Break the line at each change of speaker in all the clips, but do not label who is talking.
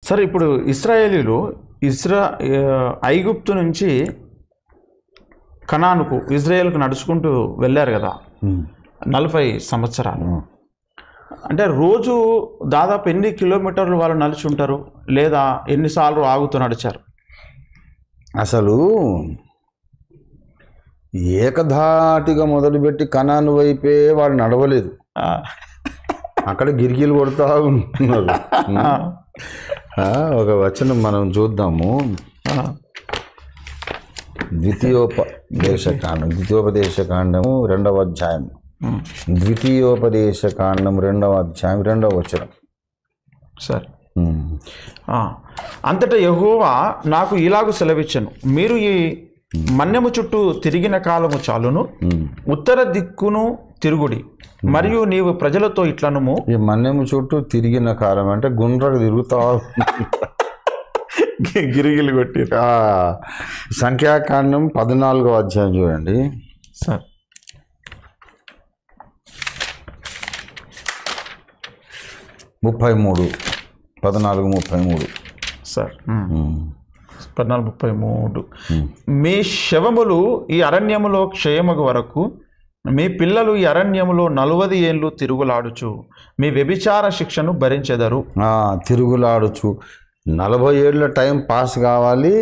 సరే, ఇప్పుడు ఇశ్రాయేలీలు ఐగుప్తు నుంచి కనానుకు ఇజ్రాయేల్కు నడుచుకుంటూ వెళ్ళారు కదా 40 సంవత్సరాలు. అంటే రోజు దాదాపు ఎన్ని కిలోమీటర్లు వాళ్ళు నడిచి ఉంటారు, లేదా ఎన్నిసార్లు ఆగుతూ నడిచారు?
అసలు ఏకధాటిగా మొదలుపెట్టి కనాను వైపే వాడు నడవలేదు, అక్కడ గిరికీలు కొడుతూ ఉంటున్నారు. ఒక వచనం మనం చూద్దాము. ద్వితీయోపదేశకాండము 2వ అధ్యాయం, ద్వితీయోపదేశకాండం 2వ అధ్యాయం 2వ వచనం.
సరే. అంతటా యెహోవా నాకు ఇలాగు సెలవిచ్చెను, మీరు ఈ మన్యము చుట్టూ తిరిగిన కాలము చాలును, ఉత్తర దిక్కును తిరుగుడి, మరియు నీవు ప్రజలతో ఇట్లనుము.
ఈ మన్యము చుట్టూ తిరిగిన కాలం అంటే గుండ్రకు తిరుగుతా
గిరిగిలు కొట్టి.
సంఖ్యాకాండం 14వ అధ్యాయం చూడండి
సార్.
14:33
సార్. 14:33. మీ శవములు ఈ అరణ్యములో క్షయమగు వరకు మీ పిల్లలు ఈ అరణ్యములో 40 ఏళ్ళు తిరుగులాడుచు మీ వ్యభిచార శిక్షను భరించెదరు.
తిరుగులాడుచు 40 ఏళ్ళ టైం పాస్ కావాలి.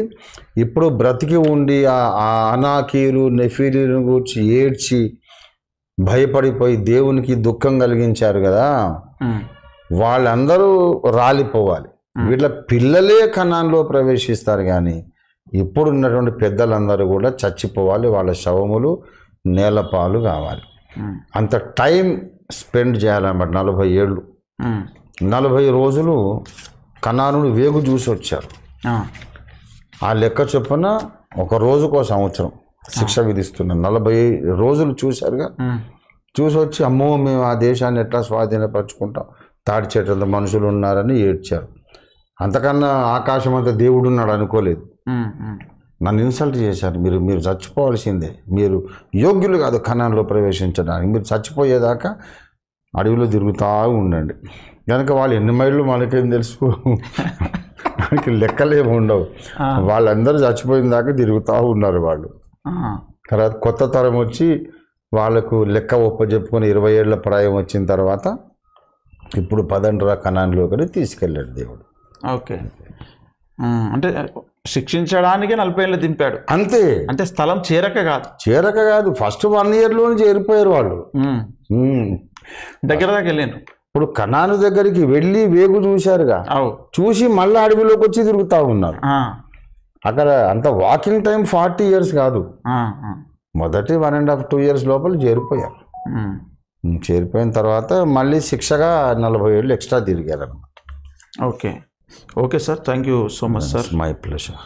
ఇప్పుడు బ్రతికి ఉండి ఆ అనాకీలు నెఫీలీలను గురించి ఏడ్చి భయపడిపోయి దేవునికి దుఃఖం కలిగించారు కదా, వాళ్ళందరూ రాలిపోవాలి. వీళ్ళ పిల్లలే కనాన్లో ప్రవేశిస్తారు, కానీ ఇప్పుడున్నటువంటి పెద్దలందరూ కూడా చచ్చిపోవాలి, వాళ్ళ శవములు నేలపాలు కావాలి. అంత టైం స్పెండ్ చేయాలన్నమాట. 40 ఏళ్ళు, 40 రోజులు కనానుడు వేగు చూసి వచ్చారు. ఆ లెక్క చొప్పున ఒక రోజుకో సంవత్సరం శిక్ష విధిస్తున్నారు. 40 రోజులు చూశారుగా, చూసి వచ్చి అమ్మో మేము ఆ దేశాన్ని ఎట్లా స్వాధీనపరచుకుంటాం, తాడి చెట్లంత మనుషులు ఉన్నారని ఏడ్చారు. అంతకన్నా ఆకాశం అంతా దేవుడు ఉన్నాడు అనుకోలేదు. నన్ను ఇన్సల్ట్ చేశారు, మీరు చచ్చిపోవాల్సిందే, మీరు యోగ్యులు కాదు కనాన్లో ప్రవేశించడానికి, మీరు చచ్చిపోయేదాకా అడవిలో తిరుగుతూ ఉండండి. కనుక వాళ్ళు ఎన్ని మైళ్ళు మనకేం తెలుసు, మనకి లెక్కలేమి ఉండవు. వాళ్ళందరూ చచ్చిపోయిన దాకా తిరుగుతూ ఉన్నారు వాళ్ళు. తర్వాత కొత్త తరం వచ్చి వాళ్ళకు లెక్క ఒప్పజెప్పుకొని 20 ఏళ్ల ప్రాయం వచ్చిన తర్వాత ఇప్పుడు 10 కనాన్లోకి తీసుకెళ్ళాడు దేవుడు.
ఓకే. అంటే శిక్షించడానికి 40 ఏళ్ళు దింపాడు
అంతే.
అంటే స్థలం చేరక కాదు,
ఫస్ట్ 1 ఇయర్లోనే చేరిపోయారు వాళ్ళు.
దగ్గర దాకా వెళ్ళాను.
ఇప్పుడు కనాను దగ్గరికి వెళ్ళి వేగు చూశారుగా, చూసి మళ్ళీ అడవిలోకి వచ్చి తిరుగుతూ ఉన్నారు. అక్కడ అంత వాకింగ్ టైం 40 ఇయర్స్ కాదు, మొదటి 1.5 2 ఇయర్స్ లోపల చేరిపోయారు. చేరిపోయిన తర్వాత మళ్ళీ శిక్షగా 40 ఏళ్ళు ఎక్స్ట్రా తిరిగారు.
Okay sir, thank you so much sir.
My pleasure.